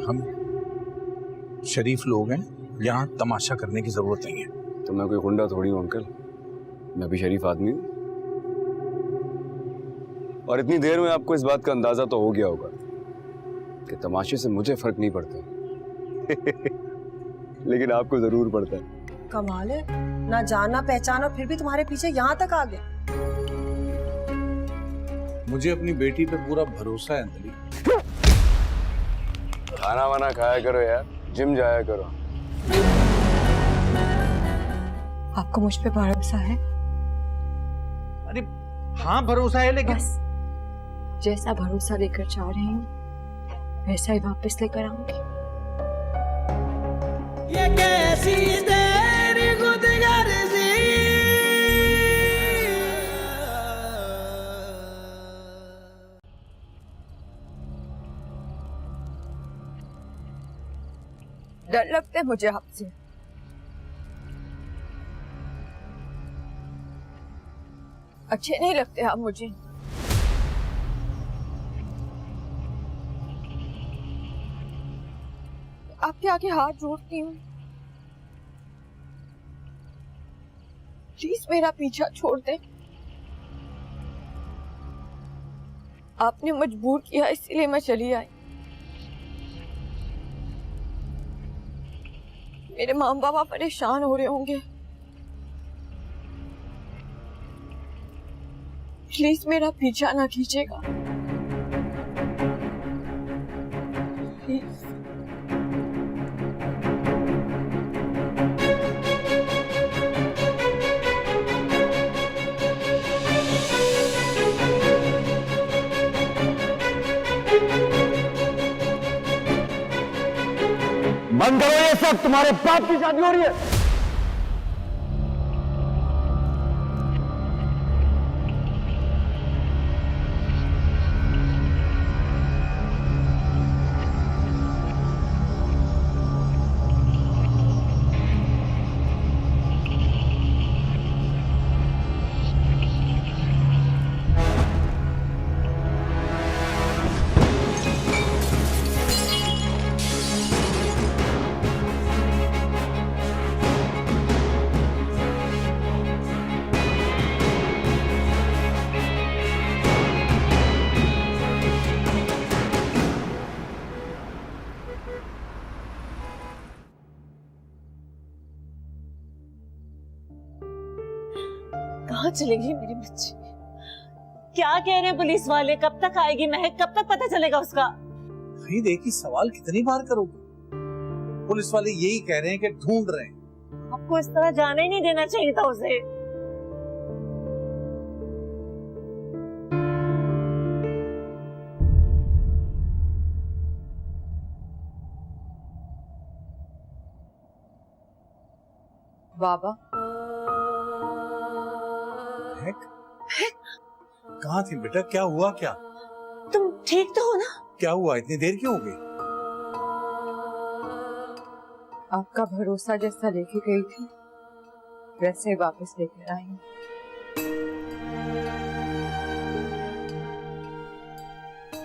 हम शरीफ लोग हैं, यहाँ तमाशा करने की जरूरत नहीं है। तो मैं कोई गुंडा थोड़ी हूँ अंकल, मैं भी शरीफ आदमी हूँ। और इतनी देर में आपको इस बात का अंदाजा तो हो गया होगा कि तमाशे से मुझे फर्क नहीं पड़ता लेकिन आपको जरूर पड़ता है। कमाल है, ना जाना पहचाना फिर भी तुम्हारे पीछे यहाँ तक आ गए। मुझे अपनी बेटी पे पूरा भरोसा है अंजलि। खाना वाना खाया करो यार, जिम जाया करो। आपको मुझ पे भरोसा है? अरे हाँ भरोसा है, लेकिन बस जैसा भरोसा लेकर जा रही हूँ वैसा ही वापस लेकर आऊंगी। ये कैसी तेरी खुदगर्जी, डर लगता है मुझे आपसे। अच्छे नहीं लगते आप मुझे। आपके आगे हाथ जोड़ती हूँ, प्लीज मेरा पीछा छोड़ दे। आपने मजबूर किया इसीलिए मैं चली आई। मेरे माँ बाप परेशान हो रहे होंगे, प्लीज मेरा पीछा ना कीजिएगा। प्लीज। बंद करो ये सब, तुम्हारे बाप की शादी हो रही है। कहाँ चलेगी मेरी बच्ची? क्या कह रहे हैं पुलिस वाले? कब तक आएगी महक? कब तक पता चलेगा उसका? भाई देखिए, सवाल कितनी बार करोगे? पुलिस वाले यही कह रहे हैं कि ढूंढ रहे हैं। आपको इस तरह जाने ही नहीं देना चाहिए था उसे। बाबा कहाँ थी बेटा? क्या हुआ? क्या तुम ठीक तो हो ना? क्या हुआ? इतनी देर क्यों हो गई? आपका भरोसा जैसा लेके गई थी वैसे वापस लेकर आई हूँ।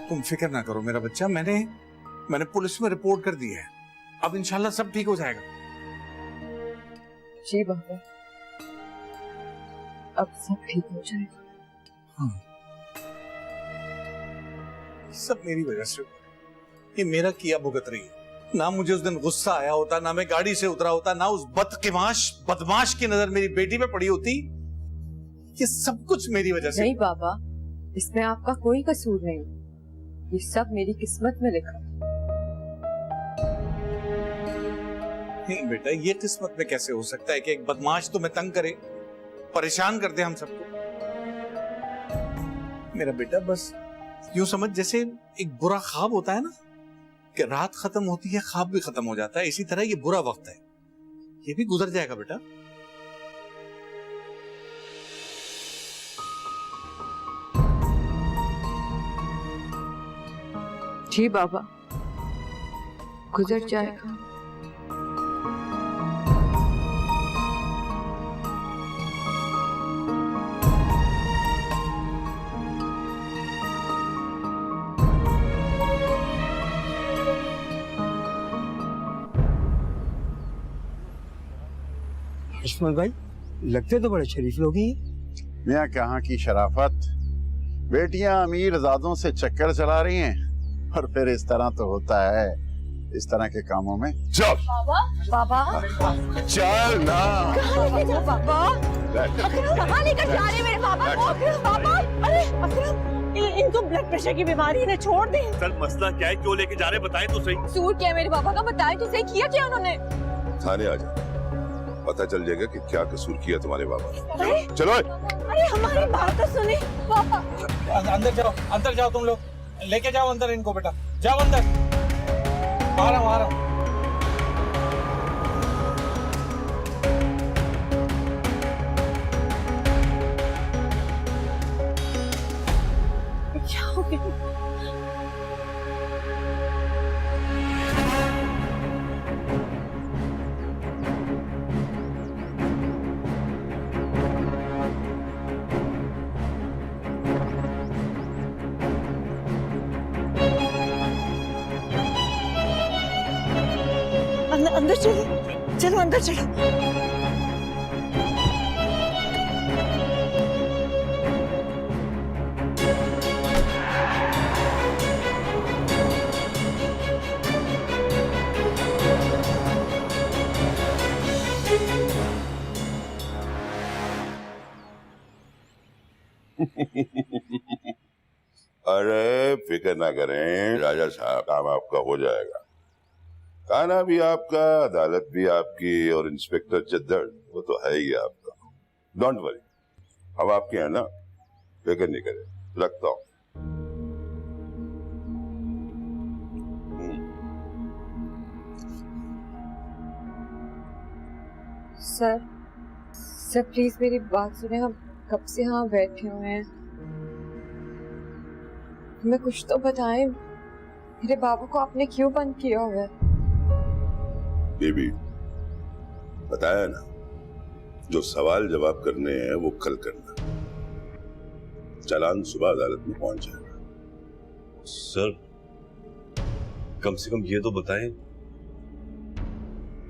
तुम फिक्र ना करो मेरा बच्चा, मैंने पुलिस में रिपोर्ट कर दी है। अब इंशाल्लाह सब ठीक हो जाएगा। जी बाबा, अब सब ठीक हो जाएगा। हाँ। सब मेरी वजह से, ये मेरा किया भुगत रही है। ना मुझे उस दिन गुस्सा आया होता, ना मैं गाड़ी से उतरा होता, ना उस बदमाश की नजर मेरी बेटी पे पड़ी होती। ये सब कुछ मेरी वजह से। नहीं बाबा, इसमें आपका कोई कसूर नहीं, ये सब मेरी किस्मत में लिखा। नहीं बेटा, ये किस्मत में कैसे हो सकता है कि एक बदमाश तुम्हें तंग करे, परेशान कर दे हम सबको। मेरा बेटा बस यूं समझ जैसे एक बुरा ख्वाब होता है ना, कि रात खत्म होती है ख्वाब भी खत्म हो जाता है, इसी तरह ये बुरा वक्त है, ये भी गुजर जाएगा बेटा। जी बाबा, गुजर जाएगा। इस्माइल भाई लगते तो बड़े शरीफ लोग ही हैं। मियाँ कहाँ की शराफत, बेटियां अमीर ज़ादों से चक्कर चला रही हैं और फिर इस तरह तो होता है इस तरह के कामों में। चल बाबा चल ना। कहाँ लेके जा बाबा? अकरम कहाँ लेकर जा रहे हैं मेरे बाबा को? अकरम बाबा, अरे अकरम इनको ब्लड प्रेशर की बीमारी है, छोड़ दे। सर मसला क्या है, क्यों लेके जा रहे हैं, बताएं तो सही। कसूर क्या है मेरे बाबा का? बताएं तो सही, किया क्या उन्होंने? थाने आ जा, पता चल जाएगा कि क्या कसूर किया तुम्हारे बाबा ने। चलो। अरे हमारी बात तो सुने पापा। अंदर जाओ तुम लोग, लेके जाओ अंदर इनको बेटा, जाओ अंदर। आ रहा हूँ। क्या हो गया? अंदर चलो, चलो अंदर चलो। अरे फिक्र ना करें राजा साहब, काम आपका हो जाएगा। खाना भी आपका, अदालत भी आपकी, और इंस्पेक्टर चद्दर वो तो है ही आपका। डोंट वरी, अब आपके हैं ना, फिक्र नहीं करें, रखता हूं। सर प्लीज मेरी बात सुने, हम कब से यहाँ बैठे हुए हैं, हमें कुछ तो बताएं, मेरे बाबू को आपने क्यों बंद किया हुआ है? बेबी बताया ना, जो सवाल जवाब करने हैं वो कल करना, चालान सुबह अदालत में पहुंच जाएगा। सर कम से कम ये तो बताएं,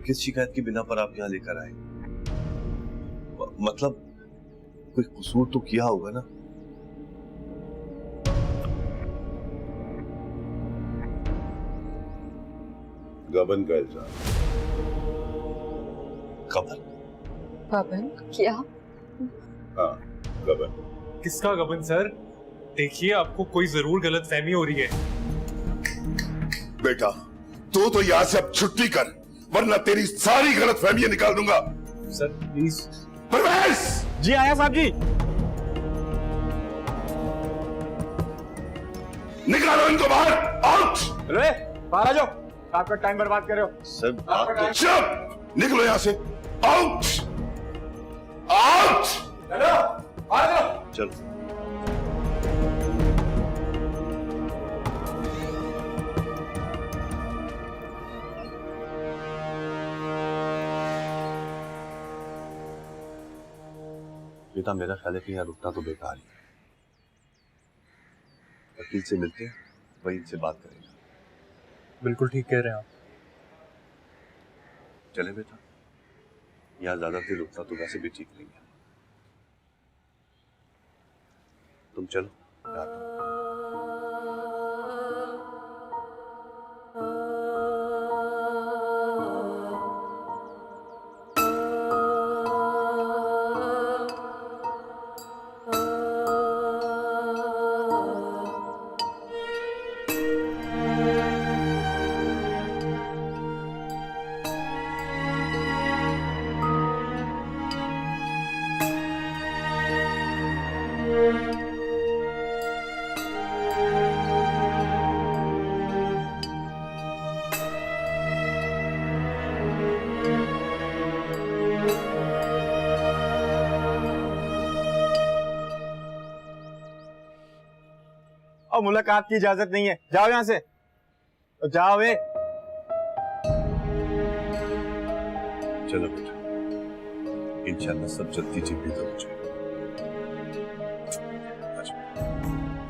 किस शिकायत की बिना पर आप यहाँ लेकर आए? मतलब कोई कसूर तो किया होगा ना? गबन का इल्जाम। गबन? गबन? क्या? हाँ गबन। किसका गबन सर? देखिए आपको कोई जरूर गलत फहमी हो रही है। बेटा तू तो यहाँ से अब छुट्टी कर, वरना तेरी सारी गलत फहमियां निकाल दूंगा। Sir please. परवेज! जी आया साहब जी। निकालो इनको बाहर, आउट! अरे बाहर आ जाओ, आपका टाइम बर्बाद कर रहे हो। सर बात तो चुप! निकलो यहाँ से, आउट! आउट! चलो आ जाओ। चलो। बेटा मेरा ख्याल है कि यहाँ रुकना तो बेकार ही है। वकील से मिलते हैं, वही इनसे बात करेंगे। बिल्कुल ठीक कह रहे हैं आप। चले बेटा, यहाँ ज्यादा देर रुकना तो वैसे भी ठीक नहीं है। तुम चलो, मैं आता हूं। और मुलाकात की इजाजत नहीं है, जाओ यहाँ से। तो जाओ वे। चलो बेटा, इंशाल्लाह सब जल्दी जी बेहतर हो जाएगा। अच्छा,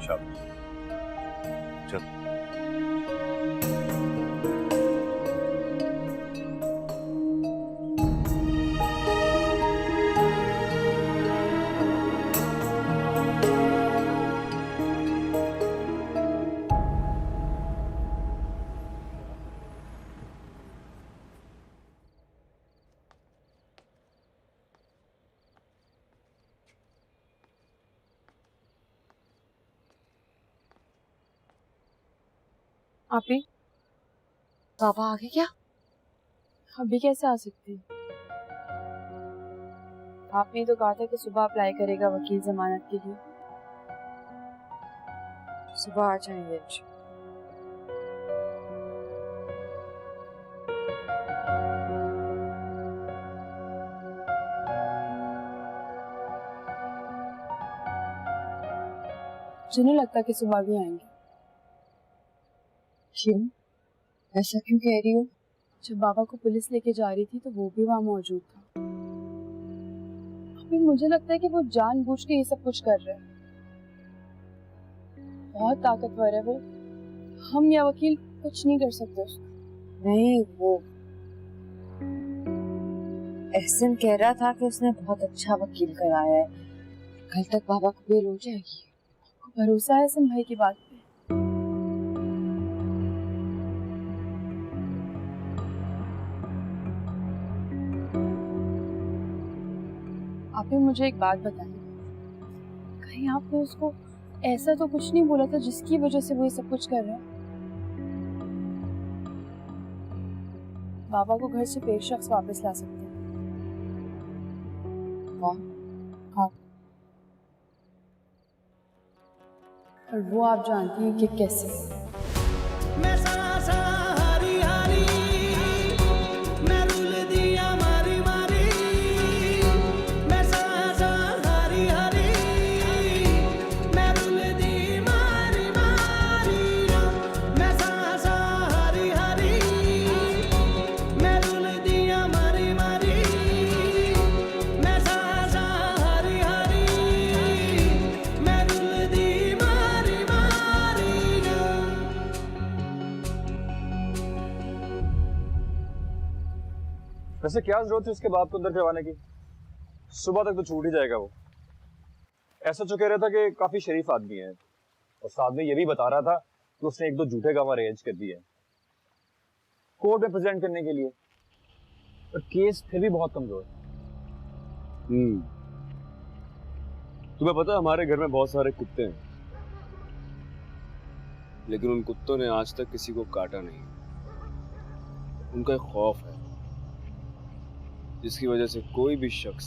शाबाश। चलो। आप ही पापा आ गए क्या? अभी कैसे आ सकती है? आपने तो कहा था कि सुबह अप्लाई करेगा वकील जमानत के लिए। सुबह आ जाएंगे। मुझे नहीं लगता कि सुबह भी आएंगे। क्यों? ऐसा क्यों कह रही हो? जब बाबा को पुलिस लेके जा रही थी तो वो भी वहां मौजूद था। अभी मुझे लगता है कि वो जानबूझ के ये सब कुछ कर रहा है। बहुत ताकतवर है वो, हम या वकील कुछ नहीं कर सकते उसको। नहीं, वो एहसन कह रहा था कि उसने बहुत अच्छा वकील कराया है, कल तक बाबा को बेल हो जाएगी। भरोसा है एहसन भाई की बात पे? आप ही मुझे एक बात बताएं, कहीं आपने उसको ऐसा तो कुछ नहीं बोला था जिसकी वजह से वो ये सब कुछ कर रहा है? बाबा को घर से एक शख्स वापस ला सकते हैं। हाँ, और वो आप जानती हैं कि कैसे। मैं सासा हारी हारी, मैं रुल दिया मारी मारी, मैं सासा हारी हारी, मैं रुल दी मारी मारी, मैं सासा हारी हारी, मैं रुल दिया मारी मारी, मैं सासा हारी हारी, मैं रुल दी मारी मारी। वैसे क्या जरूरत है उसके बाप को अंदर करवाने की? सुबह तक तो छूट ही जाएगा वो। ऐसा जो कह रहा था कि काफी शरीफ आदमी है, और साथ में ये भी बता रहा था कि उसने एक दो झूठे काम अरेंज कर दिए कोर्ट में प्रेजेंट करने के लिए, पर केस फिर भी बहुत कमजोर है। तुम्हें पता है हमारे घर में बहुत सारे कुत्ते हैं, लेकिन उन कुत्तों ने आज तक किसी को काटा नहीं। उनका एक खौफ है जिसकी वजह से कोई भी शख्स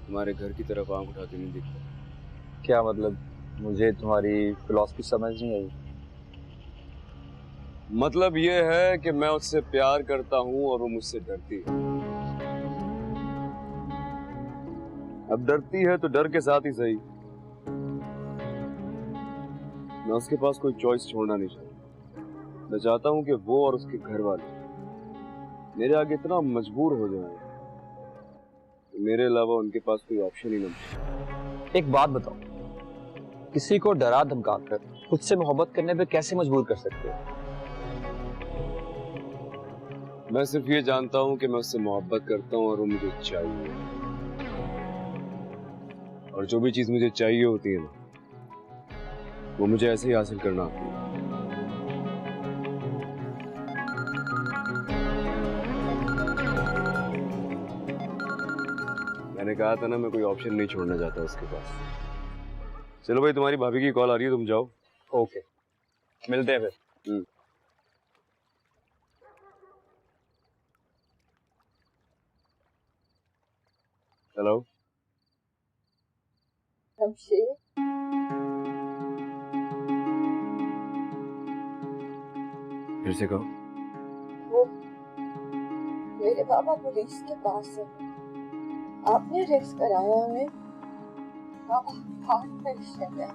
हमारे घर की तरफ आंख उठा के नहीं दिखता। क्या मतलब? मुझे तुम्हारी फिलॉसफी समझ नहीं आई। मतलब ये है कि मैं उससे प्यार करता हूं और वो मुझसे डरती है। अब डरती है तो डर के साथ ही सही, मैं उसके पास कोई चॉइस छोड़ना नहीं चाहता। मैं चाहता हूं कि वो और उसके घर वाले मेरे आगे इतना मजबूर हो जाए कि मेरे अलावा उनके पास कोई ऑप्शन ही ना बचे। एक बात बताओ, किसी को डरा धमकाकर खुद से मोहब्बत करने पे कैसे मजबूर कर सकते हो? मैं सिर्फ ये जानता हूं कि मैं उससे मोहब्बत करता हूं और वो मुझे चाहिए, और जो भी चीज मुझे चाहिए होती है ना, वो मुझे ऐसे ही हासिल करना आती है। मैंने कहा था ना, मैं कोई ऑप्शन नहीं छोड़ना चाहता उसके पास। चलो भाई, तुम्हारी भाभी की कॉल आ रही है, तुम जाओ। ओके, मिलते हैं फिर। हेलो, फिर से कहो। वो मेरे पापा पुलिस के पास है, आपने अरेस्ट कराया उन्हें। पापा हार्ट पेशेंट है,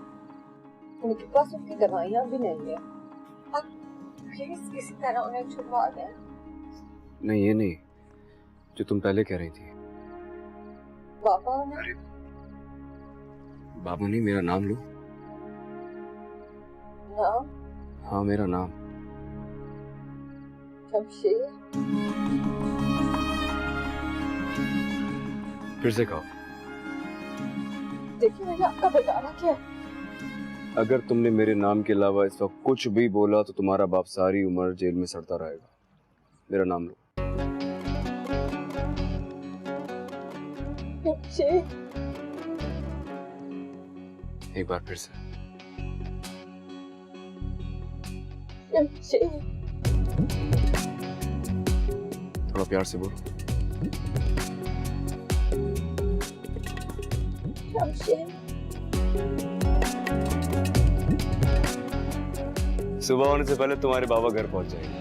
उनके पास उनकी दवाइयाँ भी नहीं है। आप प्लीज किसी तरह उन्हें छुड़वा दें। नहीं, ये नहीं जो तुम पहले कह रही थी। पापा ने बाबू नहीं, मेरा नाम लो। नाम? हाँ, मेरा नाम। शमशेर। फिर से कहो। देखिए, मैंने आपका बताना क्या है। अगर तुमने मेरे नाम के अलावा इस वक्त कुछ भी बोला तो तुम्हारा बाप सारी उम्र जेल में सड़ता रहेगा। मेरा नाम लो। शमशेर। एक बार फिर से। शमशेर, थोड़ा प्यार से बोलो। शमशेर, सुबह होने से पहले तुम्हारे बाबा घर पहुंच जाएंगे।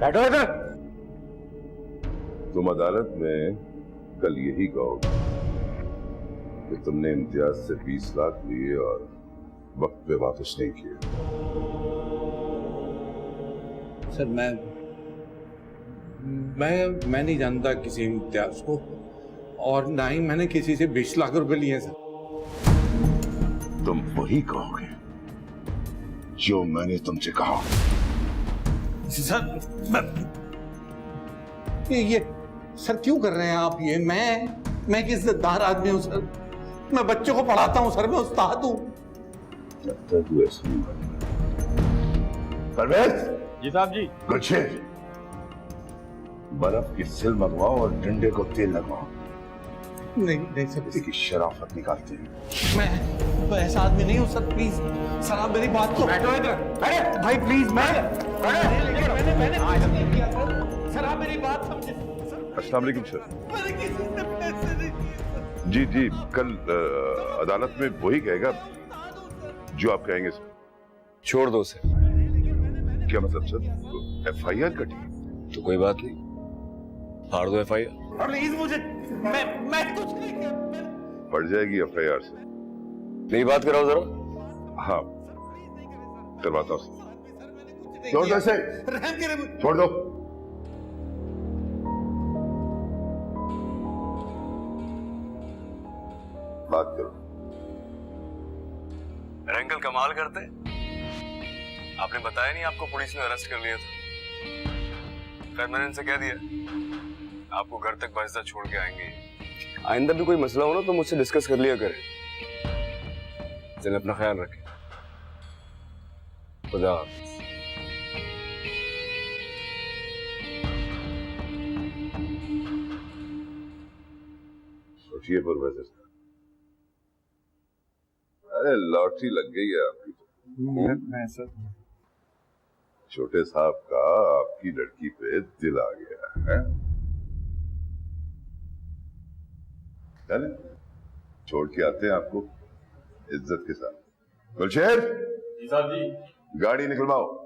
बैठो इधर। तुम अदालत में कल यही कहोगे कि तुमने इम्तियाज से 20 लाख लिए और वक्त पे वापस नहीं किए। सर मैं नहीं जानता किसी इम्तियाज को, और ना ही मैंने किसी से 20 लाख रुपए लिए सर। तुम वही कहोगे जो मैंने तुमसे कहा। सर ये सर क्यों कर रहे हैं आप ये? मैं किस इज्जतदार आदमी हूँ सर, मैं बच्चों को पढ़ाता हूँ सर, मैं उस्ताद हूँ। परवेज जी साहब जी। गुच्छे बर्फ की सिल मंगवाओ और डंडे को तेल लगवाओ। नहीं सर, इसकी शराफत निकालते हैं। मैं ऐसा आदमी नहीं हूँ सर, प्लीज सर आप मेरी बात को। बैठो इधर। अरे भाई प्लीज, मैंने सर आप मेरी बात समझे। अस्सलाम वालेकुम सर। मैंने किसी से पैसे नहीं किए। जी जी, कल अदालत में वही कहेगा जो आप कहेंगे सर। छोड़ दो उसे। क्या मतलब सर? FIR कटी तो कोई बात नहीं, फाड़ दो FIR। प्लीज मुझे, मैं कुछ नहीं किया। पड़ जाएगी FIR से। मेरी बात कराओ जरा। हाँ करवाता हूँ। छोड़ दो इसे, छोड़ दो। बात करो। अंकल कमाल करते, आपने बताया नहीं आपको पुलिस ने अरेस्ट कर लिया था। फिर मैंने इनसे कह दिया आपको घर तक बाइज्जत छोड़ के आएंगे। आइंदा भी कोई मसला हो ना तो मुझसे डिस्कस कर लिया करें। चलिए अपना ख्याल रखें। खुदा हाफिज। सोचिए परवेज साहब, अरे लॉटरी लग गई है आपकी तो। मैं सर छोटे साहब का आपकी लड़की पे दिल आ गया है। चले छोड़ के आते हैं आपको इज्जत के साथ। गुलशेर जी साहब जी। गाड़ी निकलवाओ।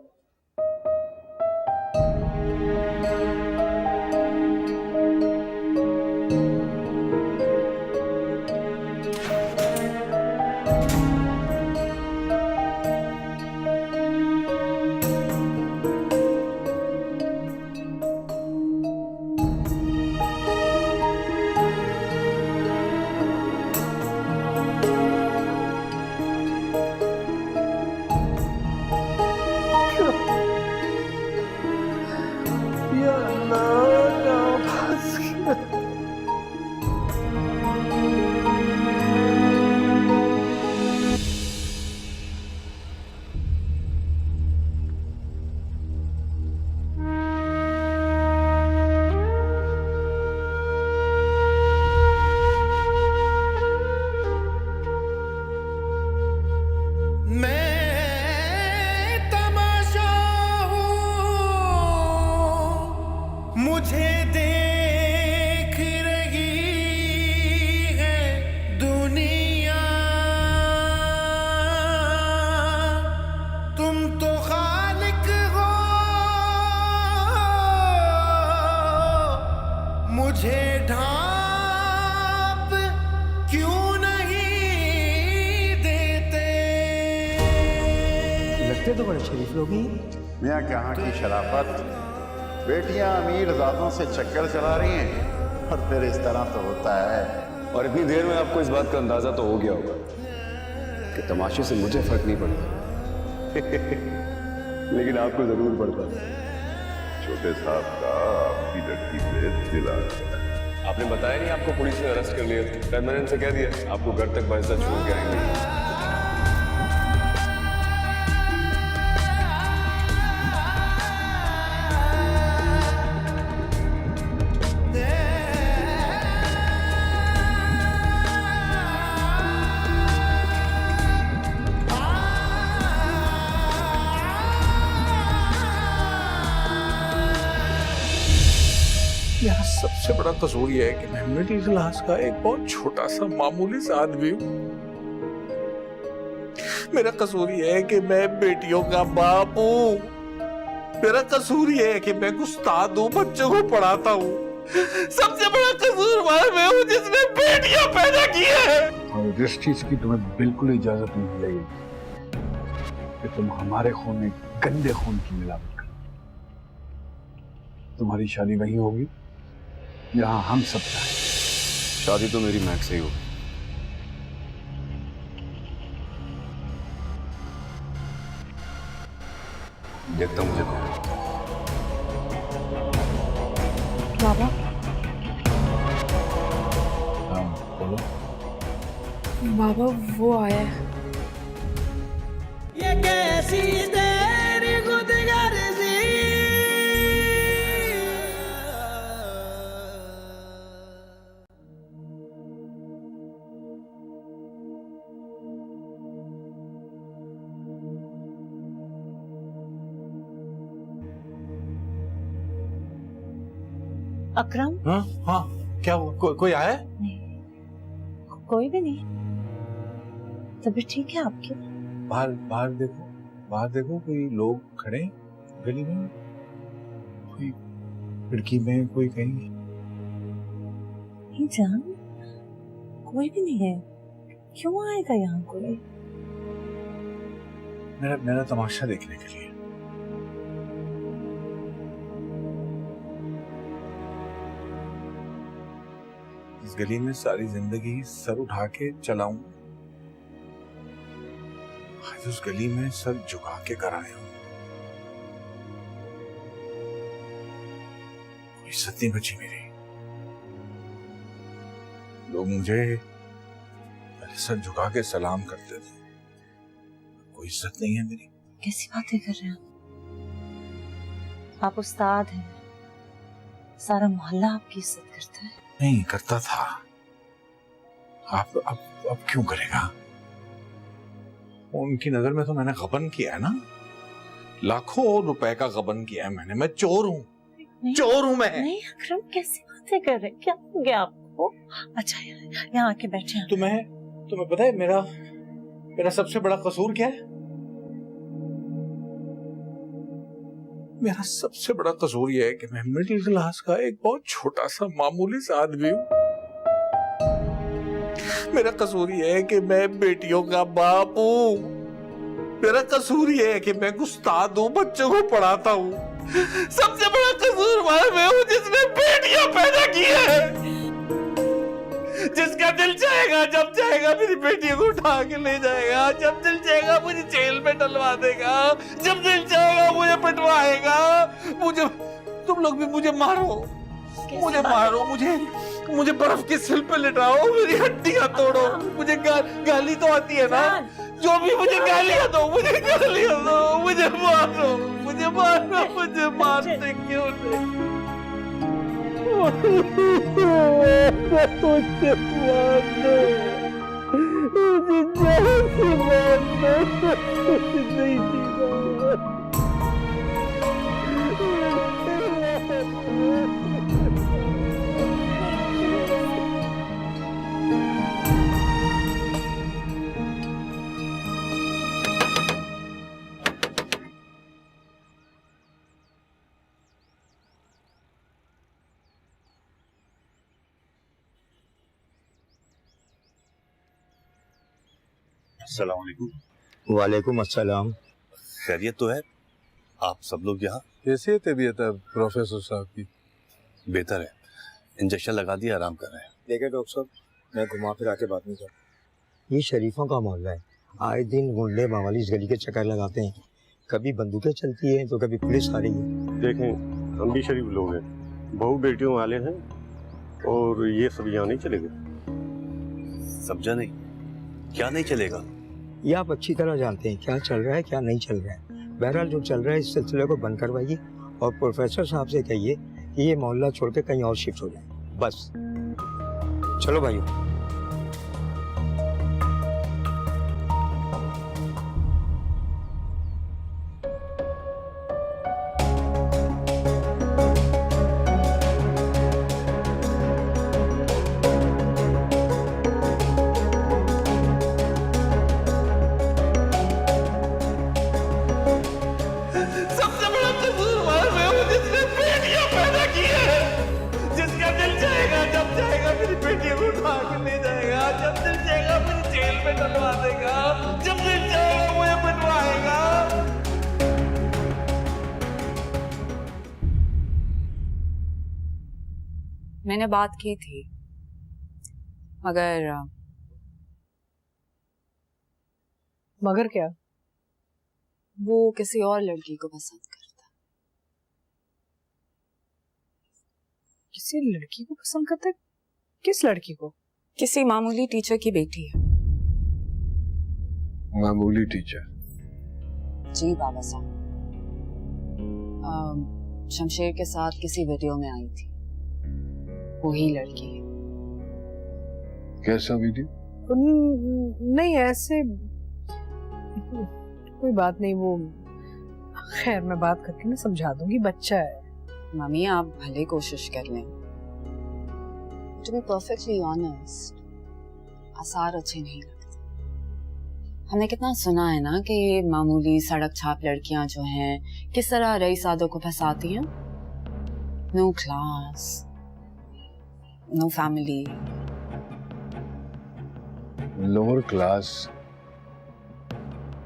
दिखते तो बड़े शरीफ लोग ही हैं। मियाँ कहाँ की शराफत, बेटियां अमीर ज़ादों से चक्कर चला रही हैं और फिर इस तरह तो होता है। और इतनी देर में आपको इस बात का अंदाजा तो हो गया होगा कि तमाशे से मुझे फर्क नहीं पड़ता लेकिन आपको जरूर पड़ता है। छोटे साहब का आपकी लड़की पे दिल आ गया। आपने बताया नहीं आपको पुलिस ने अरेस्ट कर लिया? फिर मैंने इनसे कह दिया आपको घर तक बाइज्जत छोड़ के आएंगे। मेरा सबसे बड़ा कसूर यह है कि मैं मिडिल क्लास का एक बहुत छोटा सा मामूली सा आदमी हूँ। मेरा कसूर यह है कि मैं बेटियों का बाप हूँ। मेरा कसूर यह है कि मैं उस्ताद हूँ, बच्चों को पढ़ाता हूँ। सबसे बड़ा कसूर मैं हूँ जिसने बेटियां पैदा की है। और इस चीज की तुम्हें बिल्कुल इजाजत नहीं मिलेगी कि तुम हमारे खून में गंदे खून की मिलावट करो। तुम्हारी शादी वही होगी जहां हम सब चाहें। शादी तो मेरी मैक से ही होगी। देखता हूं मुझे कौन। बाबा बोलो। बाबा वो आया है। ये कैसी तेरी खुदगर्जी, अकरम? हाँ हाँ, क्या हुआ? कोई आया है? नहीं, कोई भी नहीं। तबीयत ठीक है आपकी? बाहर बाहर देखो कोई लोग खड़े गली में, कोई खिड़की में, कोई कहीं। नहीं जान, कोई भी नहीं है। क्यों आएगा यहाँ कोई? मेरा तमाशा देखने के लिए। इस गली में सारी जिंदगी सर उठा के चलाऊं, आज उस गली में सर झुका के कर आया हूं। कोई इज्जत नहीं बची मेरी। लोग मुझे पहले सर झुका के सलाम करते थे, कोई इज्जत नहीं है मेरी। कैसी बातें कर रहे हैं आप? उस्ताद हैं, सारा मोहल्ला आपकी इज्जत करता है। नहीं करता था, अब क्यों करेगा? उनकी नजर में तो मैंने गबन किया है ना, लाखों रुपए का गबन किया है मैंने। मैं चोर हूँ, चोर हूँ मैं। नहीं अकरम, कैसी बातें कर रहे हैं? क्या हो गया आपको? अच्छा यहाँ आके बैठे हैं। तुम्हें पता है मेरा सबसे बड़ा कसूर क्या है? मेरा सबसे बड़ा कसूर यह है कि मैं मिडिल क्लास का एक बहुत छोटा सा मामूली सा आदमी हूँ। मेरा कसूर यह है कि मैं बेटियों का बाप हूँ। मेरा कसूर यह है कि मैं उस्ताद हूँ, बच्चों को पढ़ाता हूँ। सबसे बड़ा कसूर मैं हूँ जिसने बेटियां पैदा की है। जिसका दिल चाहेगा, जब चाहेगा मेरी बेटियों को उठा के ले जाएगा, जब दिल चाहेगा मुझे जेल में डलवा देगा, जब दिल चाहेगा मुझे पिटवाएगा। तुम लोग भी मुझे मारो, मुझे बर्फ की सिल पे लिटाओ, मेरी हड्डियां तोड़ो, मुझे गाली तो आती है ना, जो भी मुझे गालियां दो, मुझे मारते क्यों नहीं? अस्सलाम वालेकुम। वालेकुम अस्सलाम। खैरियत तो है? आप सब लोग यहाँ? कैसी है तबीयत है प्रोफेसर साहब की? बेहतर है, इंजेक्शन लगा दिया, आराम कर रहे हैं। देखिए डॉक्टर साहब, मैं घुमा फिरा के बात नहीं करता। ये शरीफों का मोहल्ला है, आए दिन गुंडे मावाली इस गली के चक्कर लगाते हैं। कभी बंदूकें चलती हैं तो कभी पुलिस आ रही है। देखें, हम भी शरीफ लोग हैं, बहू बेटियों वाले हैं, और ये सब यहाँ नहीं चलेगा। समझा नहीं, क्या नहीं चलेगा? ये आप अच्छी तरह जानते हैं क्या चल रहा है क्या नहीं चल रहा है। बहरहाल जो चल रहा है इस सिलसिले को बंद करवाइए और प्रोफेसर साहब से कहिए कि ये मोहल्ला छोड़ के कहीं और शिफ्ट हो जाए, बस। चलो भाइयों। सबसे बड़ा कसूरवार मैं हूँ जिसने बेटियां पैदा की है। जिसका दिल चाहेगा जब चाहेगा मेरी बेटियों को उठा के ले जाएगा, जब दिल चाहेगा मुझे जेल में डलवा देगा, जब दिल चाहेगा मुझे बनवाएगा। मैंने बात की थी, मगर क्या? वो किसी और लड़की को पसंद करता। किसी लड़की को पसंद करता है? किस लड़की को? किसी मामूली टीचर की बेटी है। मामूली टीचर? जी बाबा साहब, शमशेर के साथ किसी वीडियो में आई थी, वही लड़की है। कैसा वीडियो? नहीं ऐसे कोई बात नहीं, वो खैर मैं बात करके ना समझा दूंगी, बच्चा है। मम्मी आप भले कोशिश कर लें। टू बी परफेक्टली ऑनेस्ट, आसार अच्छे नहीं लगते। हमने कितना सुना है ना कि ये मामूली सड़क छाप लड़कियां जो हैं किस तरह रईसादों को फंसाती हैं। No class, no family, lower class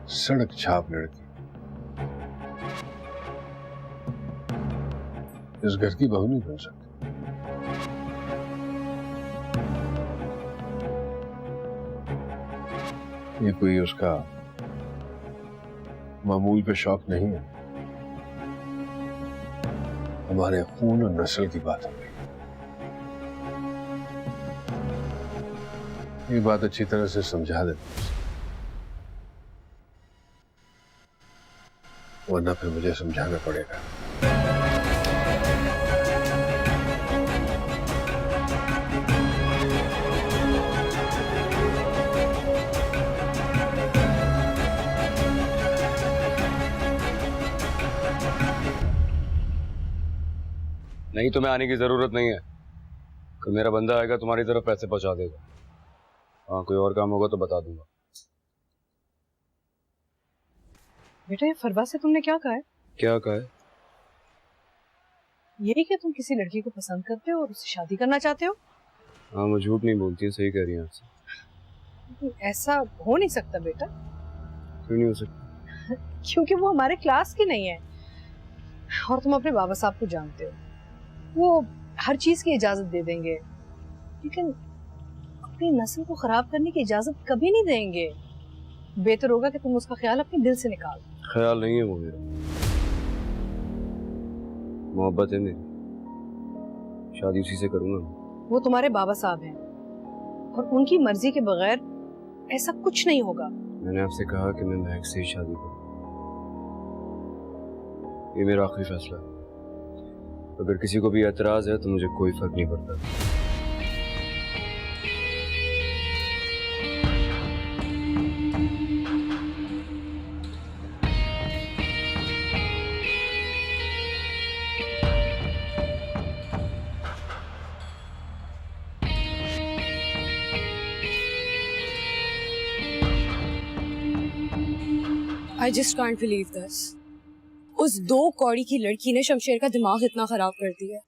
सड़क छाप लड़की इस घर की बहू नहीं बन सकती। ये कोई उसका मामूल पे शौक नहीं है, हमारे खून और नस्ल की बात हो गई। ये बात अच्छी तरह से समझा देते, वरना फिर मुझे समझाना पड़ेगा। नहीं तुम्हें आने की जरूरत नहीं है, कल मेरा बंदा आएगा तुम्हारी तरफ पैसे पहुंचा देगा। हाँ कोई और काम होगा तो बता दूंगा। बेटा ये फरवा से तुमने क्या कहा है? क्या कहा है? यही कि तुम किसी लड़की को पसंद करते हो और उससे शादी करना चाहते हो? हाँ वो झूठ नहीं बोलती है, सही कह रही है आपसे। ऐसा हो नहीं सकता बेटा। क्यों नहीं हो सकता? क्योंकि वो हमारे क्लास की नहीं है और तुम अपने बाबा साहब को जानते हो, वो हर चीज की इजाजत दे देंगे, लेकिन अपनी नस्ल को खराब करने की इजाजत कभी नहीं देंगे। बेहतर होगा कि तुम उसका ख्याल अपने दिल से निकाल। ख्याल नहीं है वो मेरा, मोहब्बत है मेरी, शादी उसी से करूंगा। वो तुम्हारे बाबा साहब हैं और उनकी मर्जी के बगैर ऐसा कुछ नहीं होगा। मैंने आपसे कहा कि मैं महक से ही शादी करूं, ये मेरा आखिरी फैसला है। अगर किसी को भी एतराज है तो मुझे कोई फर्क नहीं पड़ता। I just can't believe this. उस 2 कौड़ी की लड़की ने शमशेर का दिमाग इतना खराब कर दिया।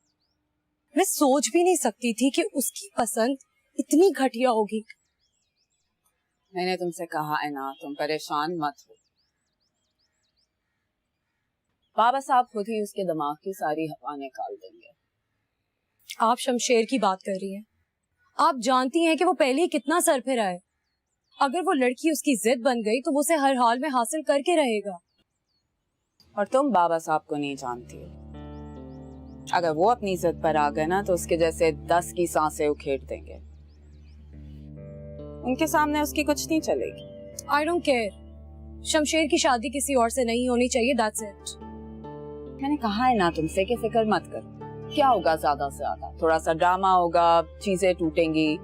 मैं सोच भी नहीं सकती थी कि उसकी पसंद इतनी घटिया होगी। मैंने तुमसे कहा है ना, तुम परेशान मत हो। बाबा साहब खुद ही उसके दिमाग की सारी हवा निकाल देंगे। आप शमशेर की बात कर रही हैं। आप जानती हैं कि वो पहले ही कितना सरफिरा है। अगर वो लड़की उसकी जिद बन गई तो वो उसे हर हाल में हासिल करके रहेगा। और तुम बाबा साहब को नहीं जानती हो। अगर वो अपनी जिद पर आ गए ना तो उसके जैसे 10 की सांसें उखेड़ देंगे। उनके सामने उसकी कुछ नहीं चलेगी। I don't care. शमशेर की शादी किसी और से नहीं होनी चाहिए, दैट्स इट। मैंने कहा है ना तुमसे कि फिक्र मत करो। क्या होगा ज्यादा से ज्यादा, थोड़ा सा ड्रामा होगा, चीजें टूटेंगी,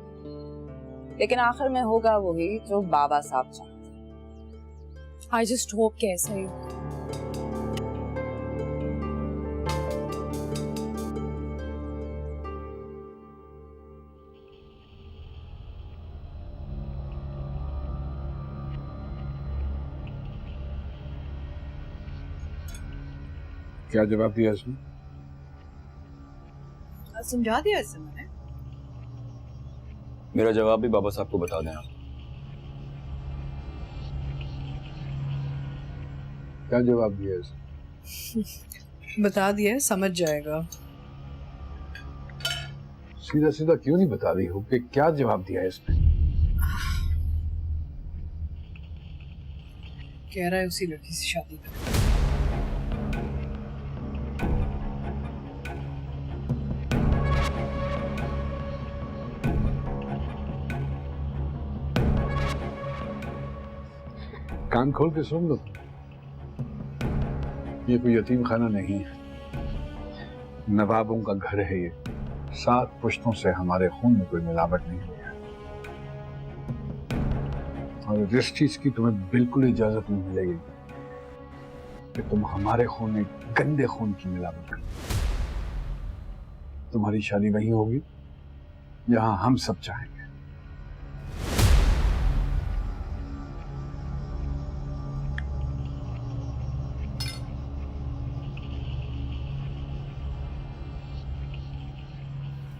लेकिन आखिर में होगा वही जो बाबा साहब चाहते। आई जस्ट होप कि ऐसा ही हो। क्या जवाब दिया इसने? समझा दिया इससे मैंने। मेरा जवाब भी बाबा साहब को बता देना। क्या जवाब दिया इसने? बता दिया, समझ जाएगा। सीधा सीधा क्यों नहीं बता रही हो कि क्या जवाब दिया है इसने? कह रहा है उसी लड़की से शादी कर। कान खोल के सुन लो, ये कोई यतीम खाना नहीं है, नवाबों का घर है ये। 7 पुश्तों से हमारे खून में कोई मिलावट नहीं हुई है, और जिस चीज की तुम्हें बिल्कुल इजाजत नहीं मिलेगी कि तुम हमारे खून में गंदे खून की मिलावट करो। तुम्हारी शादी वहीं होगी जहां हम सब चाहेंगे।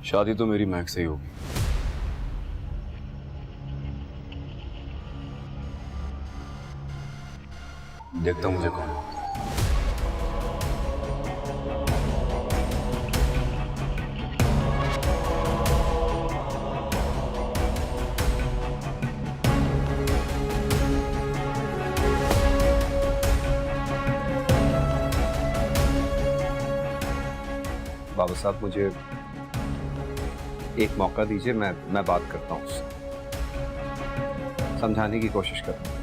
शादी तो मेरी महक से ही होगी। देखता मुझे कौन। बाबा साहब मुझे एक मौका दीजिए, मैं बात करता हूँ उससे, समझाने की कोशिश करता हूँ।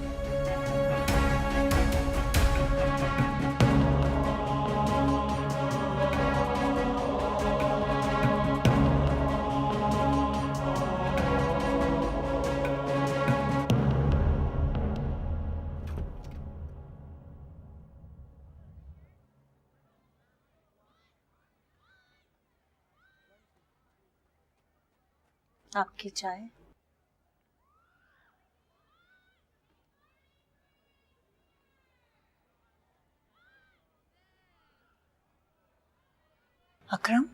आपकी चाय। अकरम,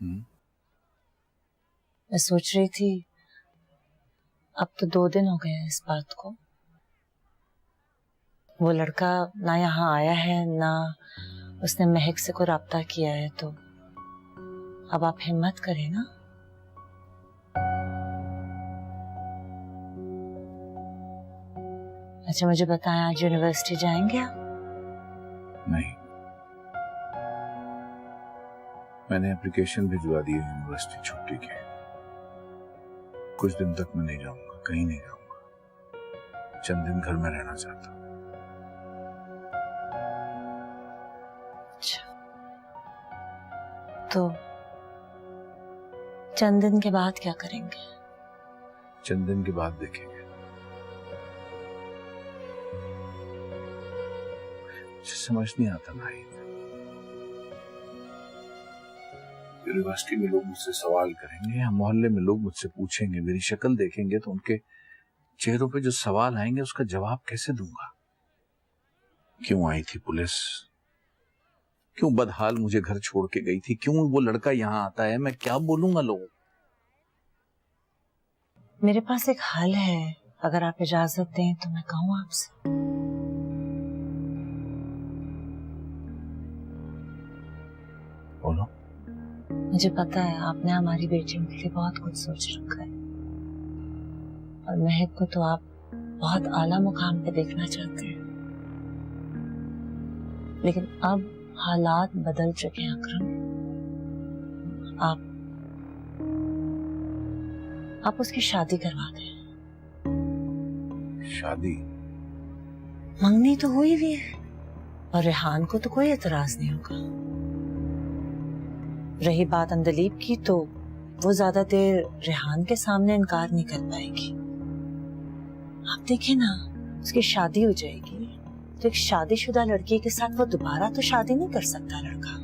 मैं सोच रही थी अब तो 2 दिन हो गए हैं इस बात को। वो लड़का ना यहाँ आया है, ना उसने महक से कोई राब्ता किया है, तो अब आप हिम्मत करें ना। अच्छा मुझे बताएं, आज यूनिवर्सिटी जाएंगे आप? नहीं, मैंने एप्लीकेशन भिजवा दी है यूनिवर्सिटी छुट्टी के। कुछ दिन तक मैं नहीं जाऊंगा, कहीं नहीं जाऊंगा। चंद दिन घर में रहना चाहता हूँ। अच्छा, तो चंद दिन के बाद क्या करेंगे? चंद दिन के बाद देखेंगे। मुझे समझ नहीं आता भाई, यूनिवर्सिटी में लोग मुझसे सवाल करेंगे या मोहल्ले में लोग मुझसे पूछेंगे, मेरी शक्ल देखेंगे तो उनके चेहरों पे जो सवाल आएंगे उसका जवाब कैसे दूंगा? क्यों आई थी पुलिस? क्यों बदहाल मुझे घर छोड़ के गई थी? क्यों वो लड़का यहाँ आता है? मैं क्या बोलूंगा लोगों को? मेरे पास एक हल है, अगर आप इजाजत दें तो मैं कहूँ आपसे। मुझे पता है आपने हमारी बेटियों के लिए बहुत कुछ सोच रखा है और महक को तो आप बहुत आला मुकाम पे देखना चाहते हैं, लेकिन अब हालात बदल चुके हैं अकरम। आप उसकी शादी करवा दें। शादी? मंगनी तो हुई भी है और रेहान को तो कोई एतराज नहीं होगा। रही बात अंदलीब की, तो वो ज्यादा देर रेहान के सामने इनकार नहीं कर पाएगी। आप देखें ना, उसकी शादी हो जाएगी तो एक शादीशुदा लड़की के साथ वो दोबारा तो शादी नहीं कर सकता लड़का।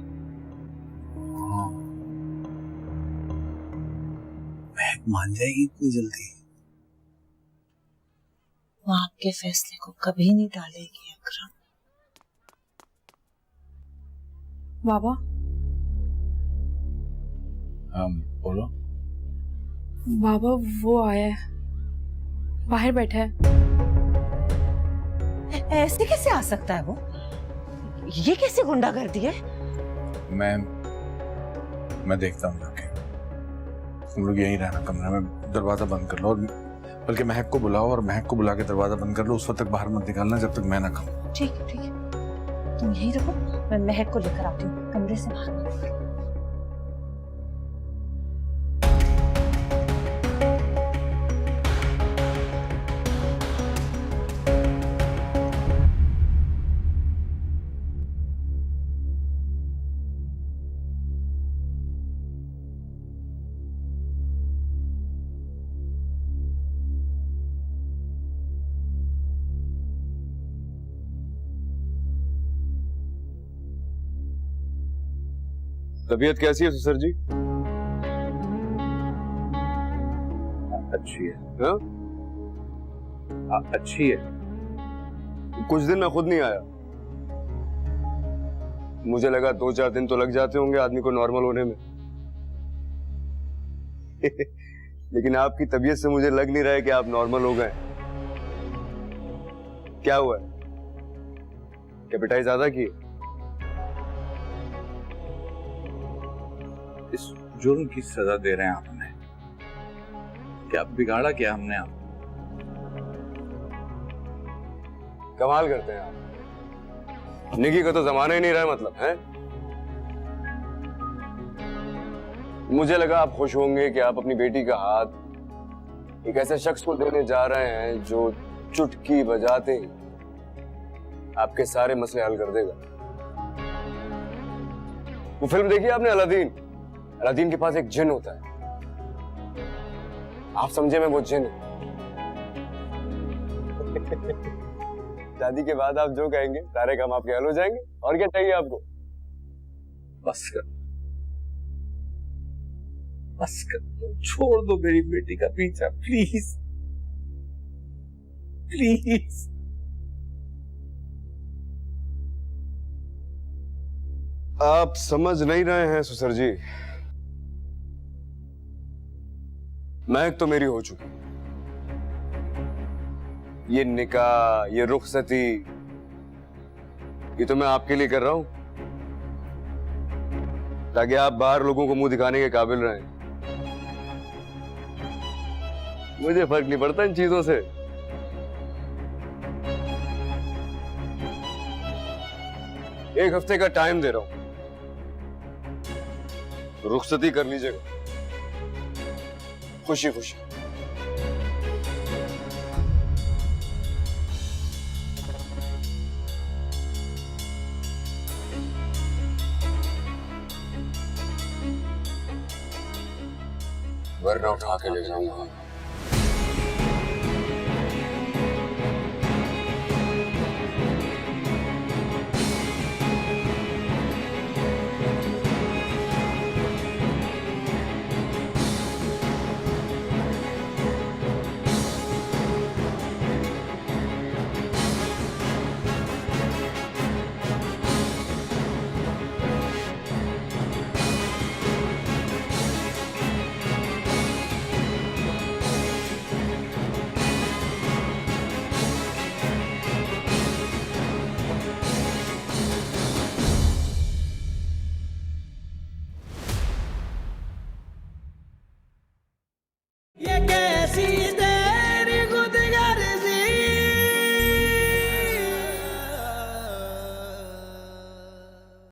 महक मान जाएगी इतनी जल्दी? वो आपके फैसले को कभी नहीं टालेगी अकरम। बाबा। बोलो। बाबा वो आया है, बाहर बैठा है। ऐसे कैसे आ सकता है वो? ये कैसे गुंडागर्दी है? मैं देखता हूँ जाके। तुम लोग यहीं रहना कमरे में, दरवाजा बंद कर लो और बल्कि महक को बुलाओ और महक को बुला के दरवाजा बंद कर लो। उस वक्त तक बाहर मत निकालना जब तक मैं ना कहूँ। ठीक है, तुम यहीं रहो, मैं महक को लेकर आती हूँ। कमरे से बाहर मत निकलो। तबीयत कैसी है ससुर जी? अच्छी है। हाँ? अच्छी है। कुछ दिन मैं खुद नहीं आया, मुझे लगा 2-4 दिन तो लग जाते होंगे आदमी को नॉर्मल होने में। लेकिन आपकी तबीयत से मुझे लग नहीं रहा है कि आप नॉर्मल हो गए। क्या हुआ है? क्या पिटाई ज्यादा की? इस जुर्म की सजा दे रहे हैं आप हमें? क्या बिगाड़ा क्या हमने आप? कमाल करते हैं आप, निकी का तो जमाना ही नहीं रहा मतलब है। मुझे लगा आप खुश होंगे कि आप अपनी बेटी का हाथ एक ऐसे शख्स को देने जा रहे हैं जो चुटकी बजाते ही आपके सारे मसले हल कर देगा। वो फिल्म देखी आपने अलादीन? अलादीन के पास एक जिन होता है, आप समझे मैं वो जिन। शादी के बाद आप जो कहेंगे सारे काम आपके हल हो जाएंगे। और क्या चाहिए आपको? बस कर, बस कर, छोड़ दो मेरी बेटी का पीछा प्लीज, प्लीज। आप समझ नहीं रहे हैं ससुर जी, महक तो मेरी हो चुकी। ये निकाह, ये रुखसती, ये तो मैं आपके लिए कर रहा हूं ताकि आप बाहर लोगों को मुंह दिखाने के काबिल रहें। मुझे फर्क नहीं पड़ता इन चीजों से। एक हफ्ते का टाइम दे रहा हूं, रुखसती कर लीजिएगा खुशी खुशी। वरना उठा के ले जाऊंगा।